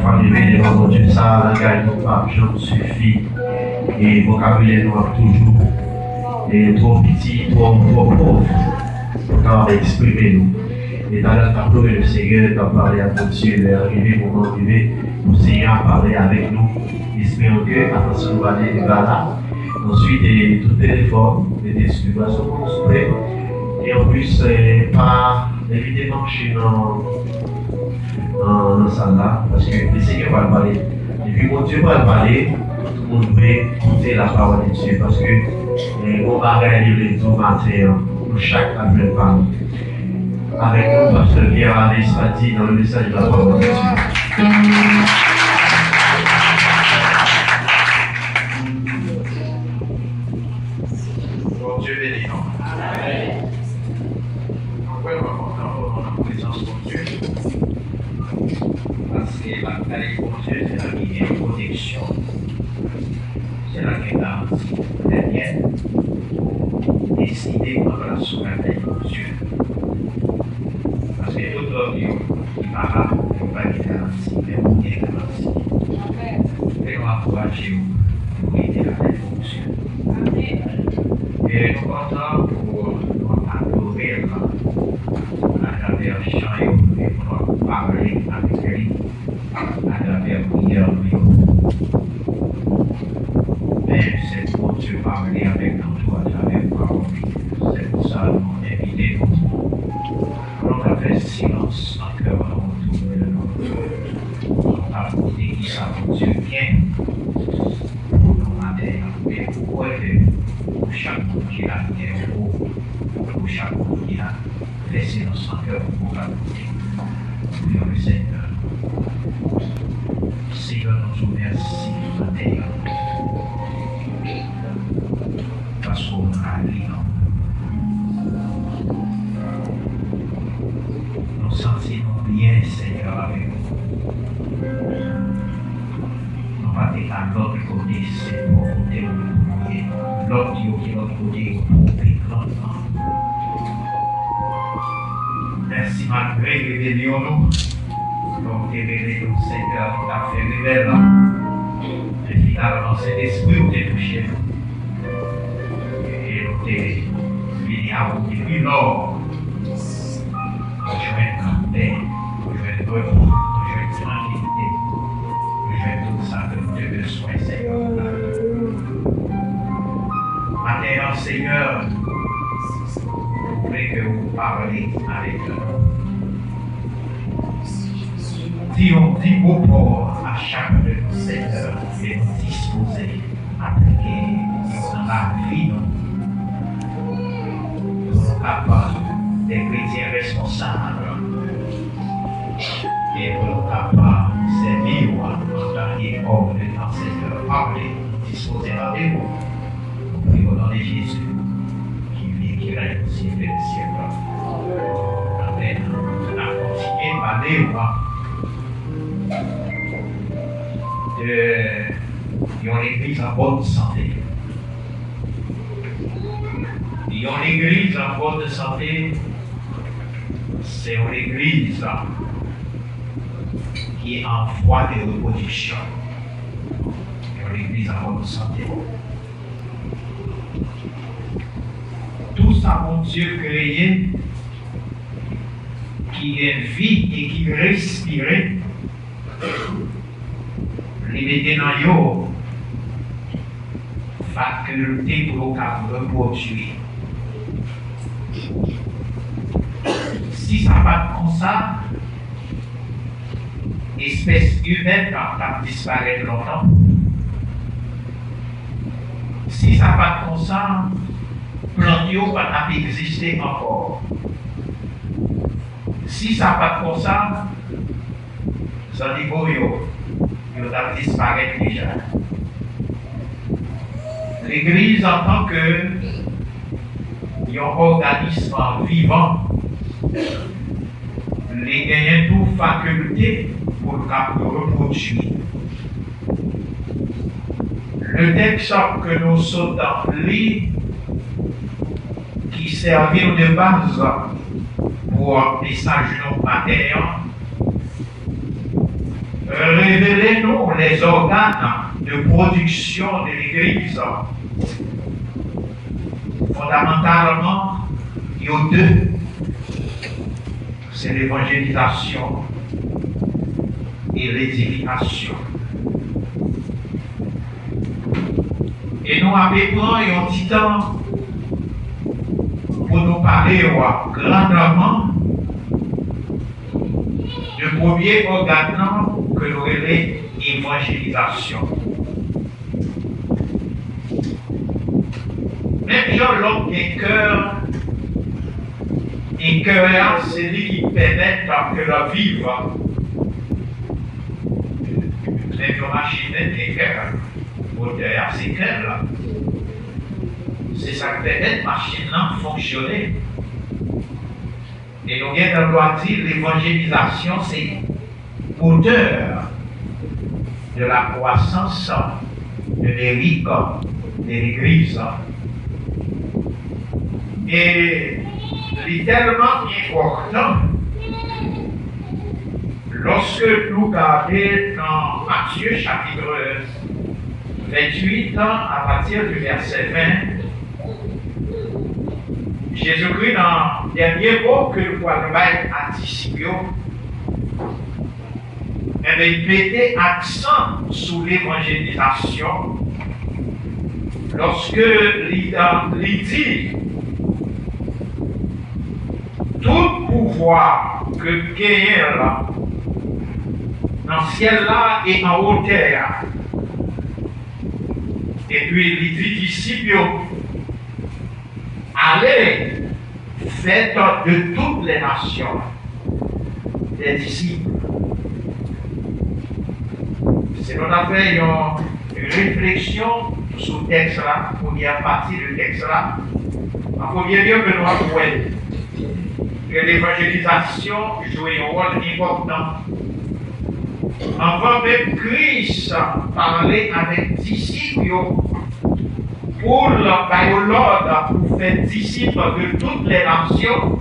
fois levé devant mon Dieu, ça, langage nous pas, je suffit. Et vocabulaire nous a toujours. Et trop petit, trop pauvre. Pourtant, exprimer nous. Et dans le tableau, le Seigneur doit parler à mon Dieu, il est arrivé, le moment arrivé, le Seigneur a parlé avec nous. Espérons que, avant ce nous aller de là, ensuite, tout téléphone, les distributions sont construites. Et en plus, pas évidemment chez dans la salle là, parce que le Seigneur va parler. Et puis mon Dieu va parler, tout le monde va écouter la parole de Dieu, parce que on va réaliser tout matin, nous chaque appel parler. Avec nous, Pasteur Pierre Alice a dit dans le message de la parole de Dieu. Bon Dieu béni, non? Amen. On peut remonter en présence de Dieu. Parce que la qualité de Dieu, c'est la qui est protection. C'est la qui est garantie dernière. Décider par la souveraineté de Dieu. Parce que tout homme qui parle, il ne va pas être garanti, mais on est garanti. Et on va encourager pour aider la fonction. Et nous comptons pour nous adorer à travers le chant et pour nous parler avec lui, à travers la prière. Mais c'est pour Dieu parler avec nous à travers la parole. C'est pour ça que nous invitons. On a fait silence en cœur, on tourne le nom. On a dit qui ça pour Dieu bien. On a dit, mais pourquoi pour chaque monde qui a bien pour chaque monde qui a fait silence en cœur pour la beauté. Prions le Seigneur. Seigneur, nous remercie matin. Parce qu'on a l'île. Nous sentons bien, Seigneur, avec nous. Nous pas être à l'autre côté, c'est pour côté où nous voyons. L'autre qui est l'autre côté, pour grandement. Merci, malgré les rébellions, nous révélé nous, Seigneur, nous a fait révéler. Et finalement, cet esprit nous a touché. Et nous avons venu à vous depuis lors. Rejoindre la paix, rejoindre repos, rejoindre tranquillité, rejoindre tout ça que nous avons besoin, Seigneur. Maintenant, Seigneur, vous voulez que vous parlez avec nous. Dis au port à chacun de nous, Seigneur, et nous disposer à appliquer dans la vie, nous sommes capables des chrétiens responsables et pour nous capables de servir en tant qu'homme de temps, Seigneur, parler, disposer avec vous. Nous prions au nom de Jésus qui vit, qui règne au siècle des siècles. Amen. Nous allons continuer par d'une église en bonne santé. Une église en bonne santé, c'est une église qui est en voie de reproduction. Une église en bonne santé. Tout ça, mon Dieu créé, qui est vie et qui respire, les mettez dans yo, faculté pour le reproduire. Si ça va comme ça, l'espèce humaine va disparaître longtemps. Si ça va comme ça, plantio va pas exister encore. Si ça va comme ça, ça dit boyo, il va disparaître déjà. L'Église en tant que un organisme vivant, les gagnants toute faculté pour le reproduire. Le texte que nous sommes dans lui, qui servit de base pour un message non matin, révèle nous, les organes de production de l'Église, fondamentalement, il y a deux. C'est l'évangélisation et l'édification. Et nous avons pris un petit temps pour nous parler grandement du premier organe que nous appelons l'évangélisation. Même Jean l'homme des cœurs, et cœur, c'est lui qui permet que la vive. Mais une machine des cœurs, moteur, c'est cœur là. C'est ça qui permet la machine de fonctionner. Et nous avons dit l'évangélisation, c'est moteur de la croissance de l'érique de l'Église. Et c'est tellement important lorsque nous regardons dans Matthieu chapitre 28 à partir du verset 20, Jésus-Christ dans le dernier mot que nous voyons anticipé, il mettait accent sur l'évangélisation lorsque il dit tout pouvoir que gagne là, dans le ciel là et en haute terre. Et puis il dit disciples, allez, faites de toutes les nations des disciples. C'est notre affaire une réflexion sur le texte là, première partie du texte là. En premier lieu, que nous avons que l'évangélisation joue un rôle important. Avant même Christ parler avec disciples pour l'ordre pour faire disciples de toutes les nations,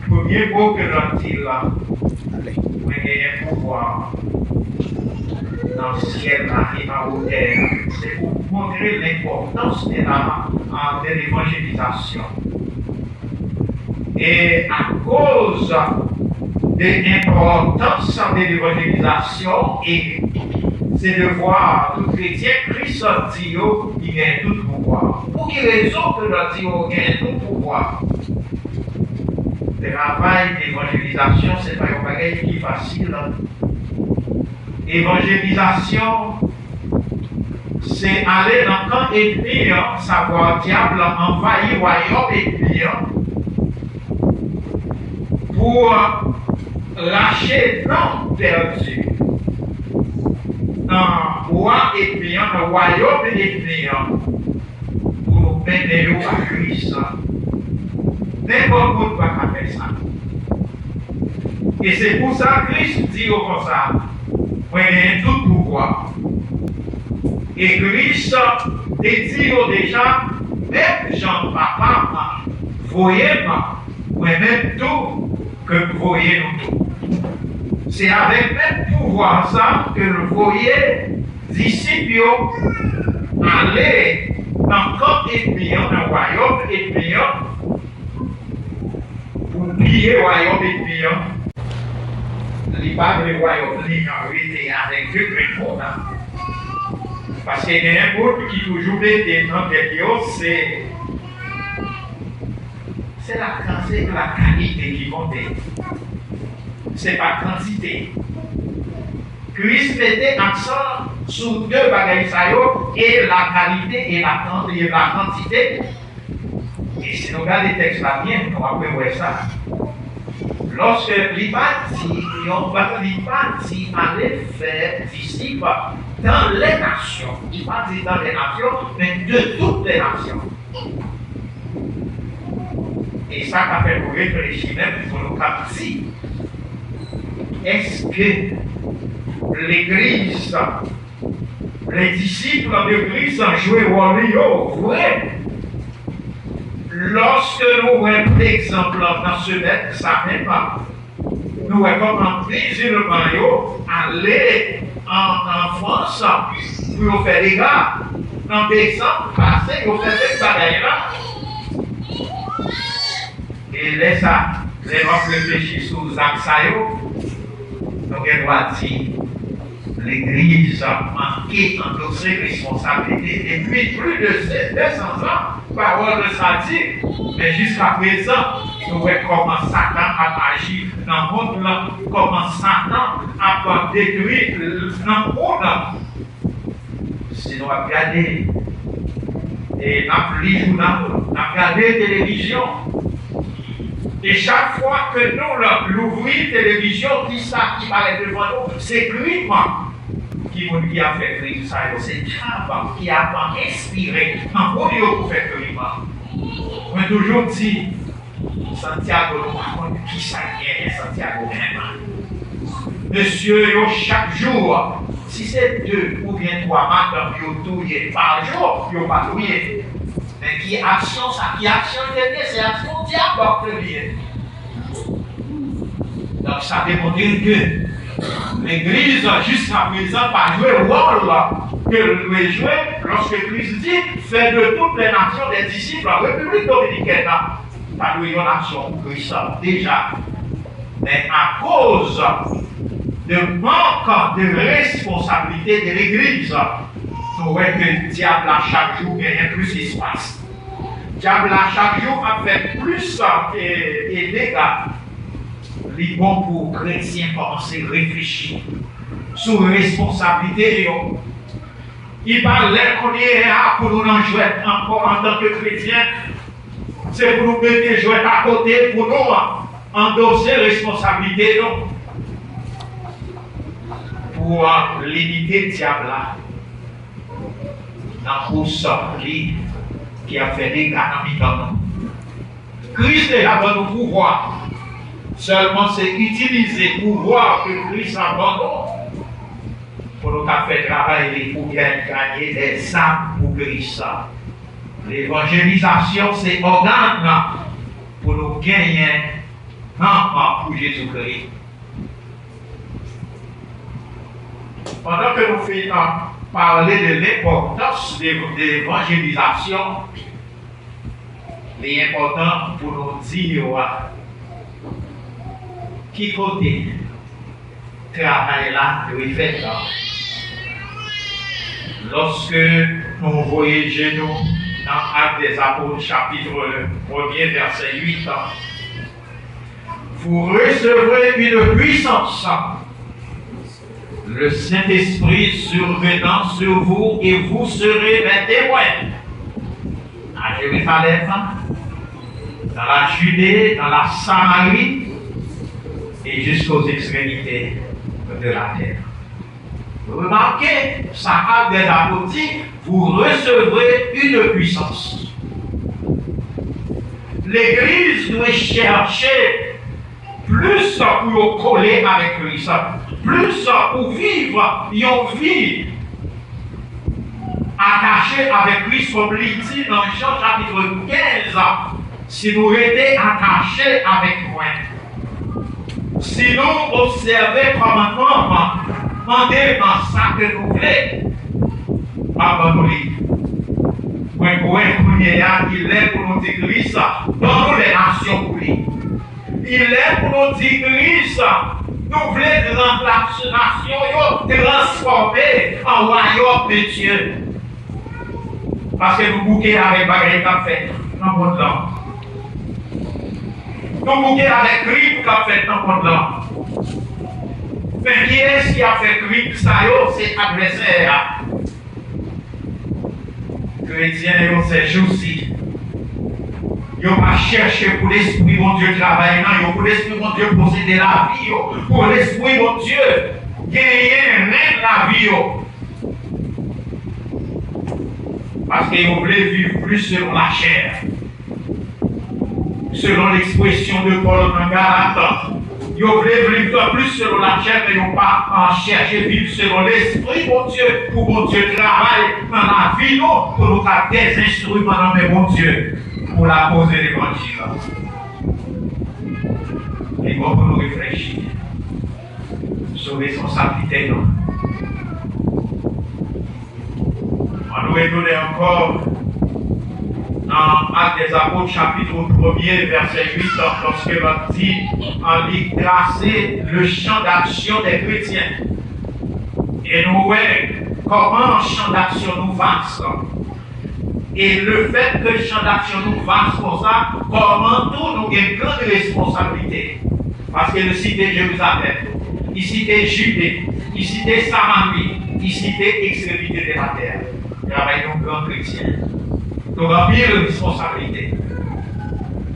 premier mot que l'on dit là, vous avez un pouvoir dans le ciel et en haute terre. C'est pour montrer l'importance de l'évangélisation. Et à cause de l'importance de l'évangélisation, et c'est de voir tout chrétien, Christ dit qu'il gagne tout pouvoir. Pour quelle raison que l'on dit qu'il gagne tout pouvoir? Le travail d'évangélisation, ce n'est pas un bagage qui est facile. Évangélisation, c'est aller dans le camp ennemi, savoir diable envahir royaume ennemi pour lâcher l'homme perdu dans roi ennemi, dans royaume ennemi, pour nous bénir à Christ. N'importe qui va faire ça. Et c'est pour ça que Christ dit comme ça, vous avez tout pouvoir. Et Christ dit déjà, même Jean Papa, voyez-moi, même tout, que vous voyez nous tout. C'est avec même pouvoir ça que vous voyez disciples aller dans le camp ennemi, dans le royaume ennemi, pour piller le royaume ennemi. Les pas de royaume ennemi avec deux réponses. Parce qu'il y a un groupe qui toujours met dans des c'est la qualité qui compte. C'est pas quantité. Christ mettait accent sur deux bagages et la qualité et la quantité. Et si nous regardons les textes là bien, on va voir ça. Lorsque l'Iparti allait faire disciples dans les nations, il pas dit dans les nations, mais de toutes les nations. Et ça a fait pour réfléchir même pour nous capter. Est-ce que l'Église, les disciples de Christ ont joué au rôle vrai? Lorsque nous voyons par exemple dans ce texte, ça même pas. Nous voyons comme en musulman aller en en France, pour faire des gars, dans des ans, passés, pour faire des bagailles là. Et là, ça, les gens réfléchissent sur les actes, donc elle doit dire, l'Église manqué endosser responsabilité. Et puis, plus de 200 ans, parole de ça dit, mais jusqu'à présent, nous voyons comment Satan a agi dans le monde, là, comment Satan a détruit le monde. Si nous regardons, et nous regardons la télévision, et chaque fois que nous l'ouvrons, télévision, qui ça qui va devant nous, c'est crime qui a fait crime, ça, c'est Diable qui a inspiré en pour faire crime. On toujours dit, Santiago, qui ça vient, Santiago même. Monsieur, chaque jour, si c'est 2 ou bien 3 matins, touillés par jour, ils pas touillé. Mais qui action, ça, qui action dernier, c'est action diabolique. Donc ça démontre que l'Église, jusqu'à présent, pas joué le rôle que doit jouer lorsque Christ dit fait de toutes les nations des disciples. La République dominicaine, pas joué une nation pour Christ déjà. Mais à cause de manque de responsabilité de l'Église, nous voyons que le diable à chaque jour gagne plus d'espace. Le diable à chaque jour a fait plus de dégâts. Il est bon pour les chrétiens commencer à réfléchir sur les responsabilités. Il parle qu'on est là pour nous en jouer encore en tant que chrétiens. C'est pour nous mettre jouer à côté, pour nous endosser les responsabilités. Pour limiter le diable là. Dans le sort qui a fait des gars dans le Christ est là dans nos pouvoirs. Seulement c'est utiliser le pouvoir que Christ abandonne pour nous faire travailler pour gagner des âmes pour Christ. L'évangélisation c'est organe pour nous gagner un pour Jésus-Christ. Pendant que nous faisons parler de l'importance de l'évangélisation, il est important pour nous dire qui côté travail là doit faire là. Lorsque nous voyageons dans Actes des Apôtres, chapitre 1er, verset 8, vous recevrez une puissance. Le Saint-Esprit survenant sur vous et vous serez mes témoins à Jérusalem, dans la Judée, dans la Samarie et jusqu'aux extrémités de la terre. Vous remarquez, ça a des apôtres, vous recevrez une puissance. L'Église doit chercher plus pour coller avec Christ, plus pour vivre une vie attachée avec Christ, comme il dit dans Jean chapitre 15. Si nous étions attachés avec moi, si nous observons commandement, demandez dans ça que nous voulons, abandonner. Il est pour nous dire Christ, dans les nations pour lui. Il est pour nous dire Christ, nous voulons remplacer la nation, transformer en royaume de Dieu. Parce que nous bouquons avec Bagay qu'a fait dans le monde là. Nous bouquons avec crime qu'a fait dans le monde là. Mais qui est-ce qui a fait crime? Ça, c'est adversaire. Chrétien, c'est juste. Ils n'ont pas cherché pour l'esprit, mon Dieu, travailler, non, pour l'esprit, mon Dieu, posséder la vie, pour l'esprit, mon Dieu, gagner même la vie. Parce qu'ils voulaient vivre plus selon la chair. Selon l'expression de Paul dans Galate, ils voulaient vivre plus selon la chair, mais ils n'ont pas cherché à vivre selon l'esprit, mon Dieu, pour mon Dieu travaille dans la vie, non, pour nous faire des instruments, mais mon Dieu, pour la cause de l'évangile. Et bon, pour nous réfléchir sur responsabilité, non. retourner encore dans Actes des Apôtres, chapitre 1er, verset 8, lorsque l'on dit en lui tracer le champ d'action des chrétiens. Et nous voyons comment le champ d'action nous vaste. Et le fait que le champ d'action nous vaste pour ça, comment tout nous avons une grande responsabilité. Parce que le cité Jérusalem, il citait Judée, il citait Samarie, il citait extrémité de la terre. Il y avait un grand chrétien. Nous avons une responsabilité.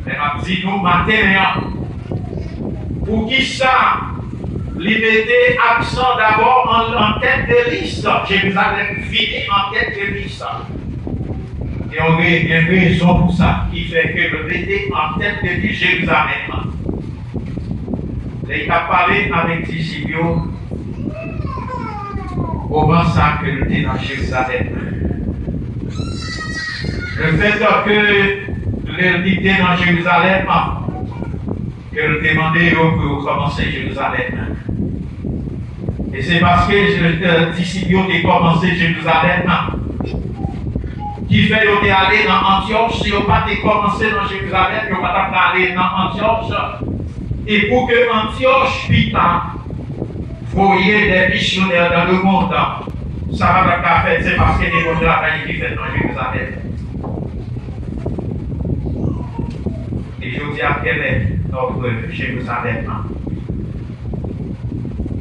Mais nous disons, nous, matin, pour qui ça, il était absent d'abord en tête de liste. Jérusalem fini en tête de liste. Et on a une raison pour ça, qui fait que le était en tête de liste Jérusalem. Et il a parlé avec les disciples au moment que nous étions dans Jérusalem. Le fait que nous étions dans Jérusalem, que nous demandions pour commencer Jérusalem. Et c'est parce que les disciples ont commencé Jérusalem qui fait qu'ils sont allés dans Antioche. Si ils n'ont pas commencé dans Jérusalem, ils n'ont pas allé dans Antioche. Et pour que Antioche puisse voyer des missionnaires dans le monde, ça va pas faire, c'est parce que les gens travail qui fait dans Jérusalem. Et je vous dis à quel est notre Jérusalem.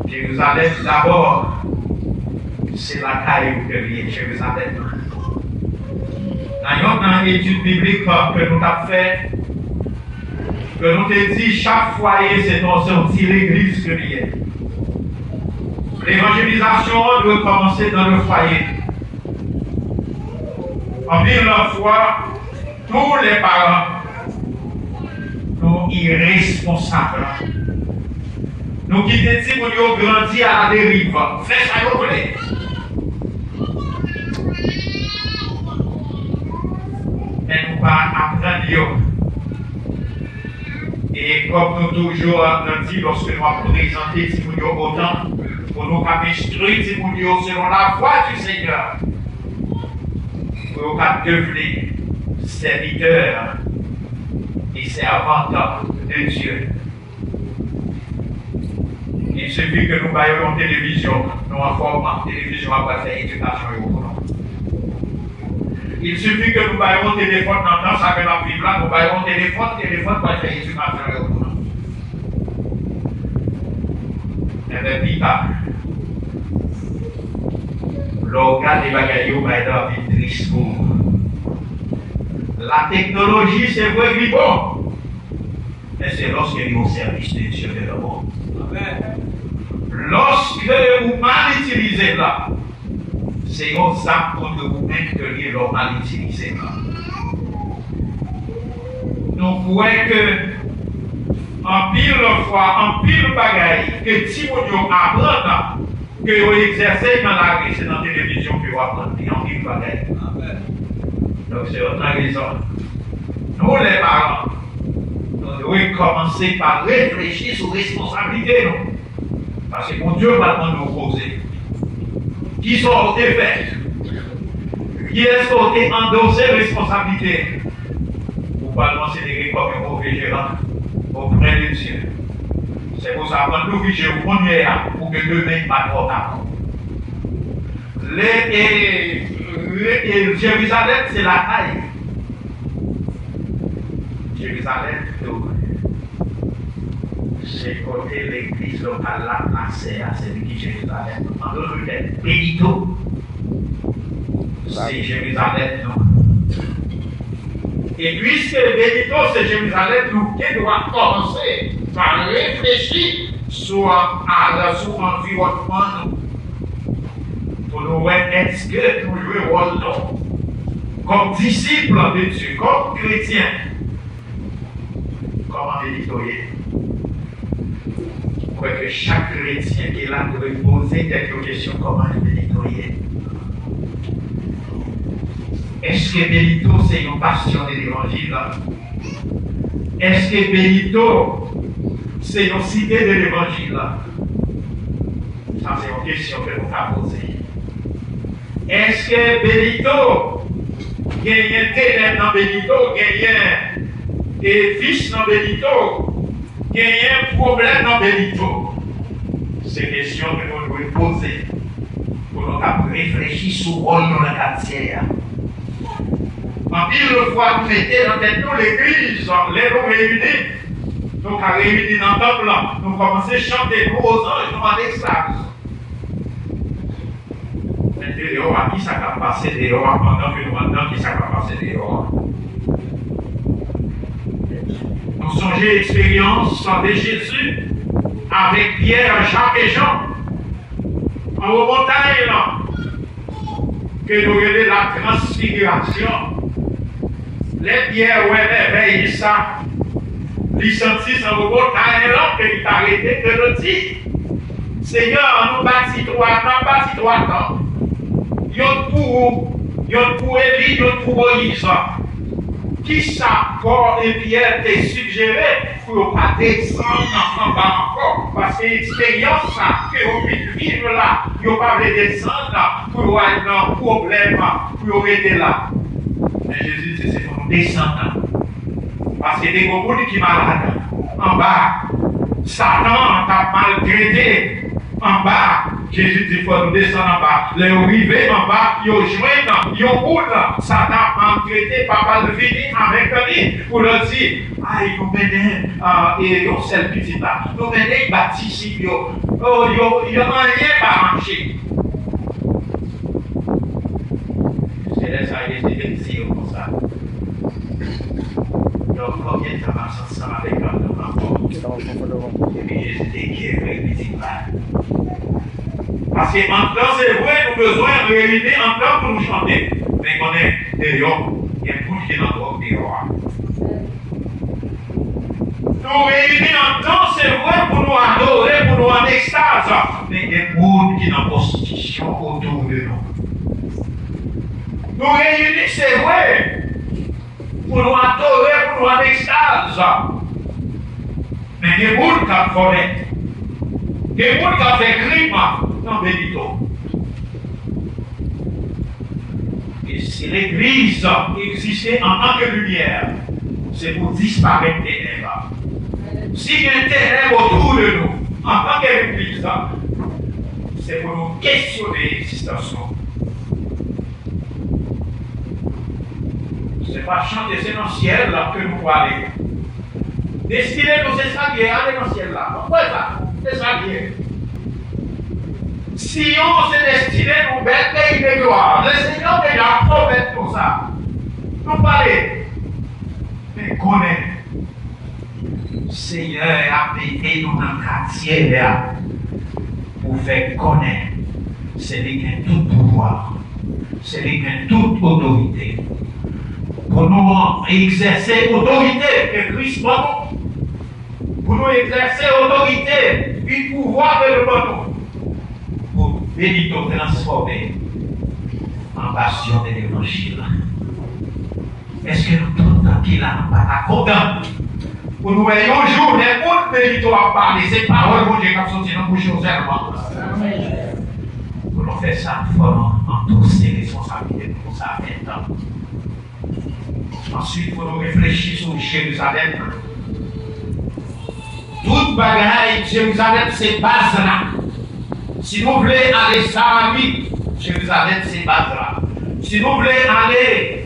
Jérusalem, d'abord, c'est la caille que vient Jérusalem. Dans une étude biblique que nous avons fait, que nous te dit chaque foyer c'est aussi l'église que vient. L'évangélisation doit commencer dans le foyer. En pile la fois, tous les parents, nous irresponsables. Nous qui disons que nous grandi à la dérive. Faites ça, vous voulez. Mais nous pas apprendre. Et comme nous toujours avons dit, lorsque nous avons présenté Timounio autant, pour nous instruire Timounio selon la voie du Seigneur, pour nous devenir serviteurs et servantes de Dieu. Il suffit que nous voyions en télévision, nous informons, télévision après faire éducation et au il suffit que nous voyions téléphone dans ça que la Bible là, nous voyions téléphone pour faire éducation et au mais plus tard, l'organe des bagailles va être un triste pour la technologie, c'est vrai que bon, mais c'est lorsque nous sommes au service de Dieu de le monde. Lorsque vous mal utilisez là, c'est un sac contre vous-même que vous mal utilisé là. Nous voyons que en pile fois, en pile bagaille, que Timounio apprend, que vous exercez dans la rue, c'est dans la télévision que vous apprenez, en pile bagaille. Donc c'est autre raison. Nous les parents, nous devons commencer par réfléchir sur la responsabilité. Non? Parce que mon Dieu va nous poser. Qui sont des faits? Qui est-ce qui a endossé la responsabilité? Pour pas nous considérer comme un mauvais gérant auprès de Dieu. C'est pour ça que nous vivons au premier pour que demain pas trop tard. Jérusalem, c'est la taille. Jérusalem, c'est côté l'église locale là, placée à celui qui est Jérusalem. En d'autres termes, Bénito, c'est Jérusalem, non. Et puisque Bénito, c'est Jérusalem, nous qui doit commencer par réfléchir sur l'environnement pour nous voir est-ce que nous jouons rôle comme disciples de Dieu, comme chrétiens. Comment méditer? Pour que chaque chrétien qui est là doit poser quelques questions. Comment méditer? Est-ce que Bénito c'est une passion de l'évangile? Est-ce que Bénito c'est une cité de l'évangile? Ça c'est une question que nous avons posée. Est-ce que Benito, gagne ténèbres dans Benito, gagne et fils dans Benito, gagne problème dans Benito? C'est une question que nous devons poser pour nous réfléchir sur le rôle dans la quartier. En pile de fois, nous mettons dans tête l'église, les nous réunis. Nous avons réunis dans le temple, nous commençons à chanter nous aux anges, nous avons esclaves. Mais dehors, à qui ça va passer dehors pendant que nous entendons qui ça va passer dehors? Nous songeons l'expérience de Jésus avec Pierre, Jacques et Jean en haut montagne là, que nous regardons la transfiguration. Les pierres, ouais, les veilles, ça. Ils sentissent en haut montagne là, que nous arrêté que nous dit Seigneur, nous bâtis trois temps. Yon pour Élie, yon pour Moïse. Qui ça, Paul et Pierre t'es suggéré pour ne pas descendre en bas encore? Parce que l'expérience que vous pouvez vivre là, vous ne pouvez pas descendre pour avoir un problème, pour aider là. Mais Jésus dit c'est pour nous descendre. Parce que des gens qui sont malades en bas, Satan t'a maltraité. En bas, Jésus dit qu'il faut nous descendre en bas. Les arrivés en bas, ils joignent, ils roulent. Satan a traité, papa de venir avec lui pour leur dire, ah, ils nous mènent, et ils ont celle petite là. Nous mènent, ils bâtissent, ils n'ont rien à marcher. C'est là ça, il était décidé comme ça. Donc, combien de temps ensemble avec et puis Jésus dit qu'il est visible. Parce qu'en temps, c'est vrai, nous avons besoin de réunir en temps pour nous chanter. Mais qu'on est dehors, il y a beaucoup qui est dans le dehors. Nous réunir en temps, c'est vrai, pour nous adorer, pour nous en extase. Mais il y a beaucoup qui sont en prostitution autour de nous. Nous réunir, c'est vrai, pour nous adorer, pour nous en extase. Mais il y a beaucoup qui ont fait. Il y a beaucoup qui ont fait crime. Non, Benito. Et si l'Église existait en tant que lumière, c'est pour disparaître des ténèbres. S'il y a des ténèbres autour de nous, en tant qu'Église, c'est pour nous questionner l'existence. Ce n'est pas chanter, c'est dans le ciel là, que nous pouvons aller. Destinez-nous, c'est ça qui est, aller dans le ciel là. Pourquoi ça? C'est ça qui est. Si on s'est destiné nous bête pays de gloire, le Seigneur déjà promet pour ça. Nous parler. Mais connaît. Seigneur a pété nous dans le quartier là pour faire connaître. C'est lui qui a tout pouvoir. C'est lui qui a toute autorité. Pour nous exercer autorité que Christ pour nous. Pour nous exercer autorité, du pouvoir de nous. Benito transformé en bastion de l'évangile. Est-ce que nous trouvons qu'il a pas content? Pour nous voyons un jour, les mots de Benito a parlé, ces paroles vont dire comme sortir dans le bouche aux herbes. Pour nous faire ça, il faut endosser les responsabilités pour ça maintenant. Ensuite, il faut nous réfléchir sur Jérusalem. Toute bagaille, Jérusalem, c'est base là. Si nous voulons aller Saramie, Jérusalem, c'est base là. Si nous voulons aller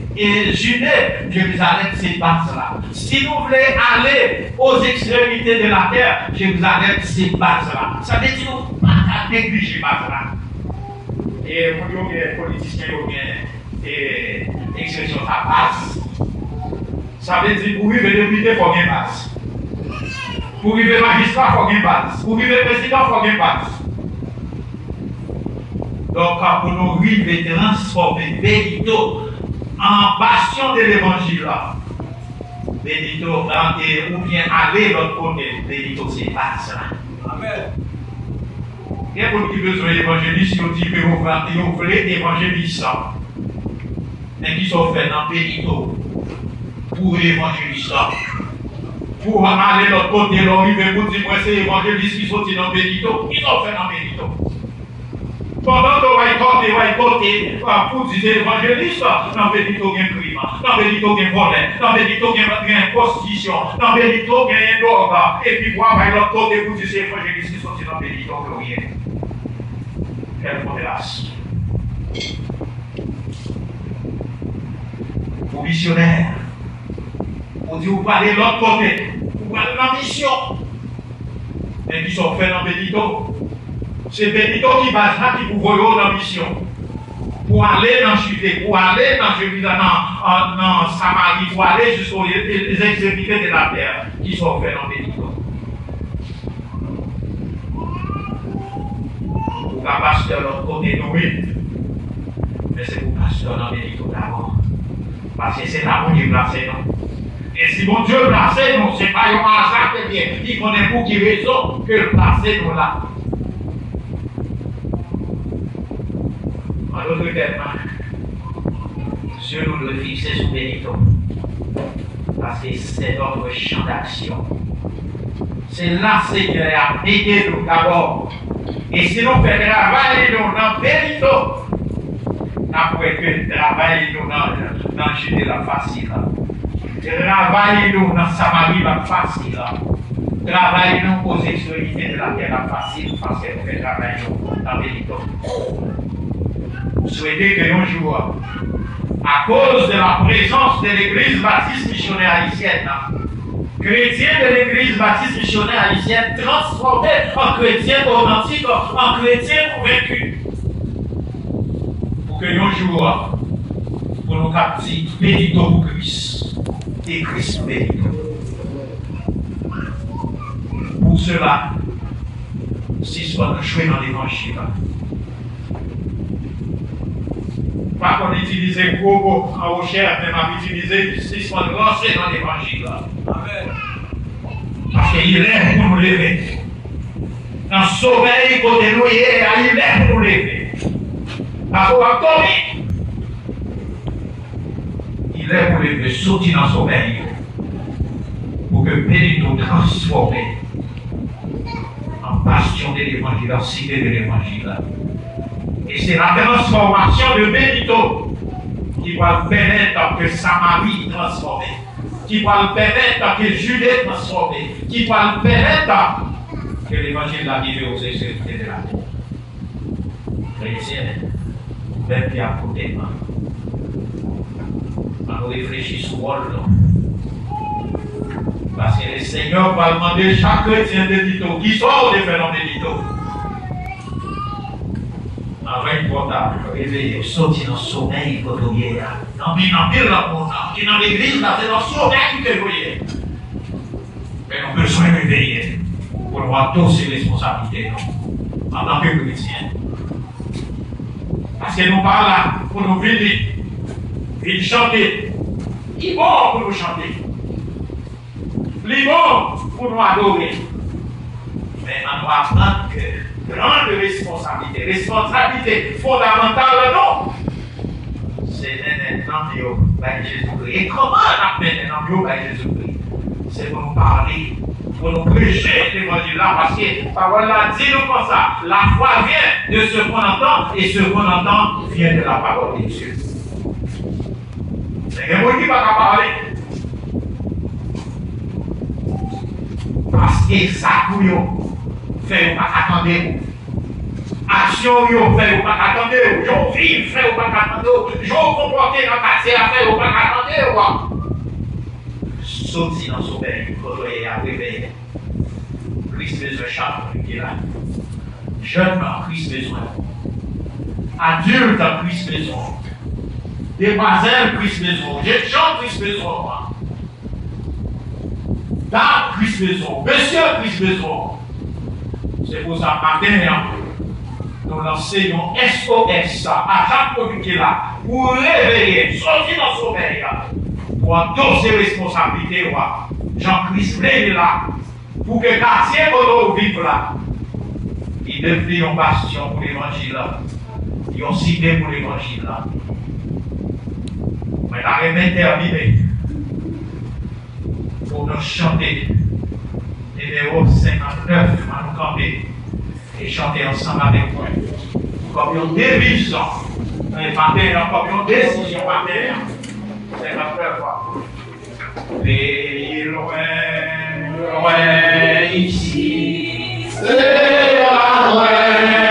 Judée, Jérusalem, c'est base là. Si nous voulons aller aux extrémités de la terre, Jérusalem, c'est base là. Ça veut dire qu'on ne peut pas négliger base là. Et pour les politiciens, et expression ça passe. Ça veut dire pour vivre député, il faut une base. Pour vivre magistrat, il faut une base. Pour vivre président, il faut une base. Donc, pour nous vivre et transformer Benito en bastion de l'évangile, Benito, ou bien aller de l'autre côté, Benito, c'est pas ça. Amen. Il y a beaucoup qui besoin d'évangéliste, ils ont dit que vous voulez évangéliste, mais qui sont faits dans Benito pour évangéliste. Pour aller de l'autre côté, l'arriver pour dire que c'est évangéliste qui sont dans Benito, ils ont fait dans Benito. Pendant que vous sortez ouais côté pour dire évangéliste, dans vérité il y a crime, dans vérité il y a volet, dans vérité il y a prostitution, dans vérité il y a drogue, et puis voir par l'autre côté pour dire évangéliste qui sortent dans vérité rien. Quelle modération. Pour missionnaire, pour dire vous parlez de l'autre côté, vous parlez de la mission, mais qui sont faits dans Bénito. C'est Bénito qui va là qui vous voyez dans la mission. Pour aller dans Judée, pour aller dans Jérusalem, dans Samarie, pour aller jusqu'aux extrémités de la terre qui sont faits dans Bénito. Pour la pasteur de l'autre côté, oui. Mais c'est pour pasteur dans Bénito d'abord. Parce que c'est là où il est placé, non? Et si mon Dieu placé, non, c'est pas un hasard qui vient. Il connaît pour qui raison que le placé, nous là. En d'autres termes, Dieu nous doit fixer sur Bénito. Parce que c'est notre champ d'action. C'est là que Seigneur a aidé nous d'abord. Et si nous faisons travailler dans Bénito, après que travailler dans Judée la facile. Travailler dans Samarie la facile. Travailler aux extrémités de la terre la facile parce que nous faisons travailler dans Bénito. Souhaitez que un jour, à cause de la présence de l'église baptiste missionnaire haïtienne, chrétiens de l'église baptiste missionnaire haïtienne transformés en chrétiens authentiques, en chrétiens convaincus. Pour que un jour, pour nous capter Bénito pour Christ et Christ Bénito. Pour cela, si soit nous jouer dans l'évangile, pas qu'on utilise gros mots en recherche, mais on utilise si soit nous lancer dans l'évangile. Parce qu'il est pour nous lever. Dans le sommeil, côté nous, il est pour nous lever. Parce qu'on a commis. Il est pour lever, sortir dans le sommeil. Pour que Bénito transforme en bastion de l'évangile, en cité de l'évangile. Et c'est la transformation de Bénito qui va permettre que Samarie transformée, qui va permettre que Judée transformée, qui va permettre que l'évangile arrive aux extrémités de la terre. Chrétiens, même qui à côté de moi, on réfléchit sur le rôle. Parce que le Seigneur va demander chaque chrétien de Bénito qui sort de faire dans Bénito. Avec portable, réveillé, sorti dans le sommeil, dans l'église, là, c'est dans le sommeil que vous voyez. Mais nous avons besoin de réveiller pour avoir tous ces responsabilités en tant que chrétiens. Parce que nous parlons là pour nous venir chanter. Il est bon pour nous chanter. Il est bon pour nous adorer. Mais on doit apprendre que grande responsabilité fondamentale, non. C'est un Dieu par Jésus-Christ. Et comment on appelle un Dieu par Jésus-Christ? C'est pour nous parler, pour nous prêcher l'évangile là, parce que la parole là dit nous comme ça. La foi vient de ce qu'on entend, et ce qu'on entend vient de la parole de Dieu. C'est quelqu'un qui va parler. Parce que ça fait pas attendre. Action yo fait ou pas attendre. Jo vivre fait ou pas attendre. Jo comporter dans quartier fait ou pas attendre. Sorti dans son sommeil, quand il a réveillé. Christ besoin chaque qui est là. Jeune Christ besoin. Adulte Christ besoin. Demoiselle Christ besoin. Jeune gens Christ besoin. Dame Christ besoin. Monsieur Christ besoin. C'est pour ça matin, nous l'enseignons SOS à chaque produit qui est là, pour réveiller, sortir dans le sommeil, pour endosser ses responsabilités. Jean-Christ est là, pour que le quartier où nous vivons là, il devienne une bastion pour l'évangile, une cité pour l'évangile. Mais la remède terminée pour nous chanter. Numéro 59, à nous camper et chanter ensemble avec moi. comme une devise, comme une décision par terre. C'est la première fois. Et loin ici, c'est loin.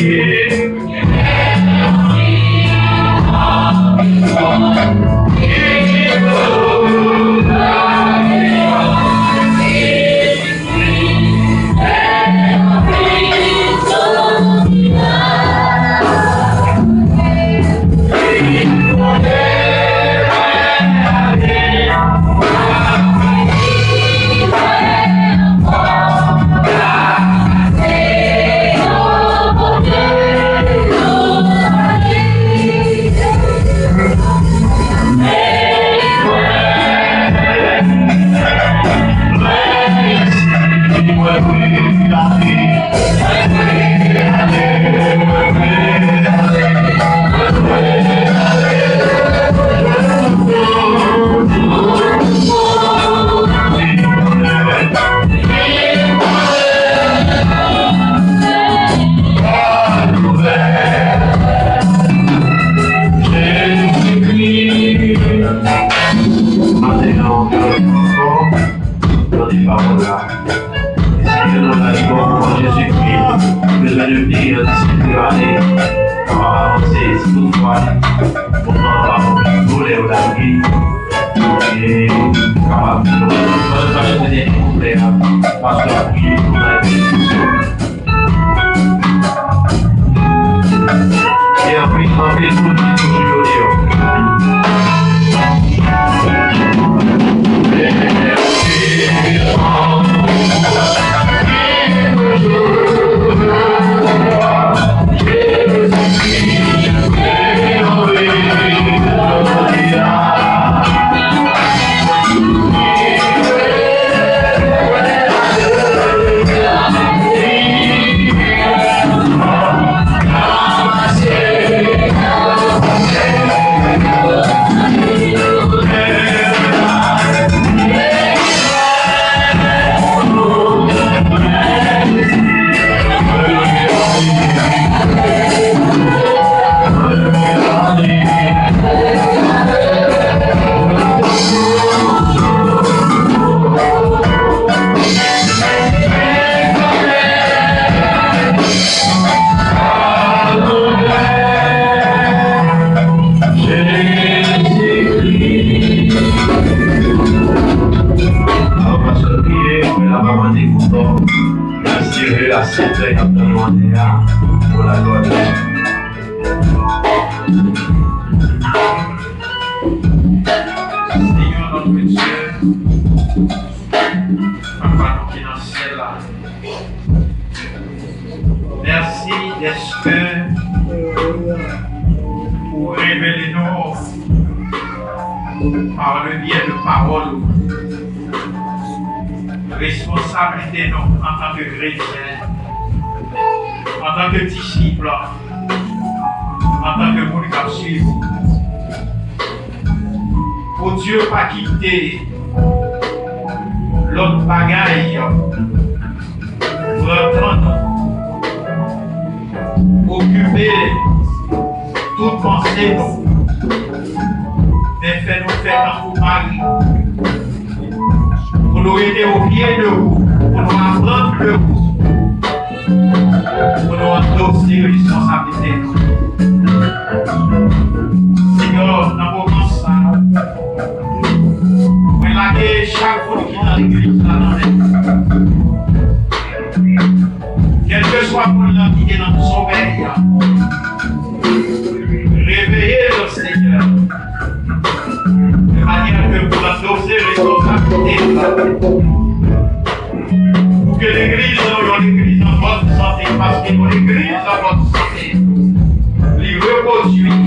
Yeah. que la sainteté a demandé pour la gloire de Dieu. Seigneur notre Dieu, Papa qui est dans le ciel là. Merci d'être pour révéler nous par le biais de parole. Responsabilité nous en tant que chrétiens, en tant que disciples, en tant que monde qui suivent. Pour Dieu pas quitter l'autre bagaille pour entendre, occuper toute pensée nous, mais fait-nous faire un mari. Pour nous aider au pied de vous, pour nous apprendre de vous, pour nous endosser responsabilité. Seigneur, dans vos moments ça, vous laquez chaque fois qui est dans l'église, quel que soit pour nous qui est dans le sommeil, réveillez le Seigneur. De manière que pour endosser responsabilité, pour que l'église soit l'église en bonne santé, parce que l'église en bonne santé, les reproduit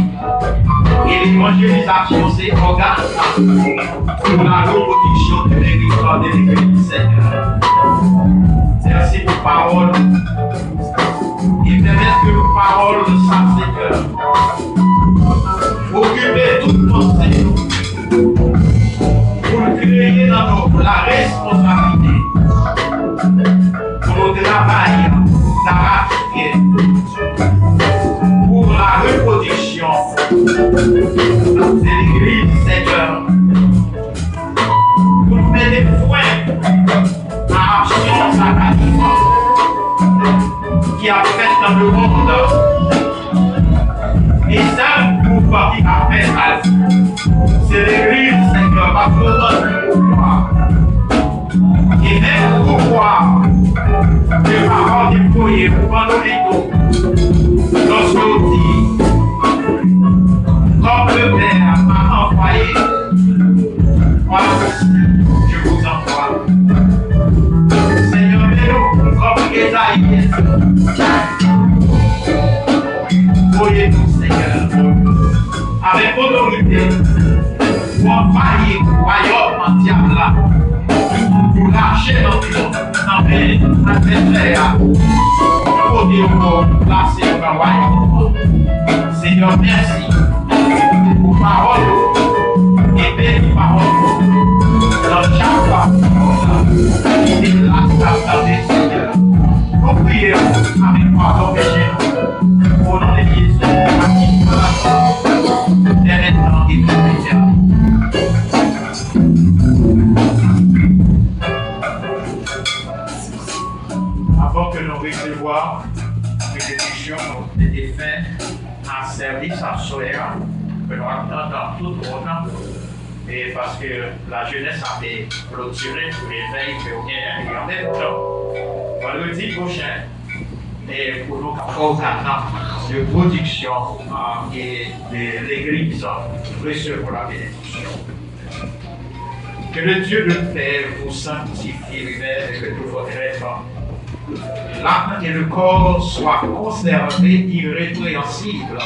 et l'évangélisation, c'est organe pour la reproduction de l'église de l'église, Seigneur. Merci pour parole et permettre que nos paroles de ça, Seigneur, occuper toute pensée. Pour créer dans nous la responsabilité, pour le travail d'arracher, pour la reproduction de l'église, Seigneur, pour nous mettre des points à action satanique qui a fait dans le monde. Et ça, groupe qui a fait ça, c'est l'église, Seigneur, parce que nous donne le pouvoir. Et même le pouvoir de parole déployée pour prendre les lorsque nous dit, comme le Père m'a envoyé, moi je vous envoie. Seigneur, mets-nous comme Esaïe. Voyez-nous, Seigneur, avec autorité, pour envahir le royaume entier là, pour lâcher notre adversaire, pour dire pour placer le royaume. Seigneur, merci pour parole et bénis parole dans chaque fois qui est là, Seigneur. Nous prions avec pardon péché. Au nom de Jésus, à qui nous la dès maintenant et pour l'éternité. Avant que nous recevions répétition des faits en service en soir, que nous attendons tout le monde, et parce que la jeunesse a été clôturée pour l'éveil février, et en même temps, vendredi prochain, et pour nos programmes de production et de l'église recevoir la bénédiction. Que le Dieu de paix vous sanctifie et que tout votre être, l'âme et le corps soient conservés irrépréhensibles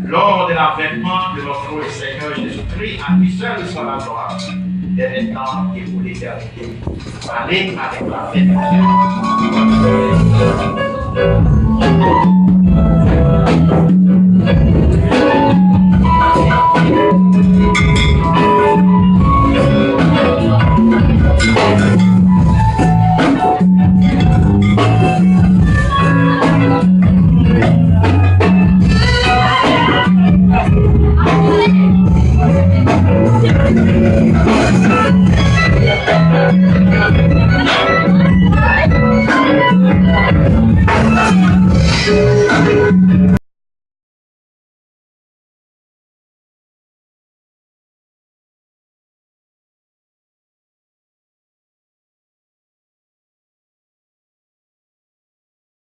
lors de l'avènement de notre Seigneur Jésus-Christ. À lui seul soit la gloire, dès maintenant et pour l'éternité. Allez avec la paix de Dieu.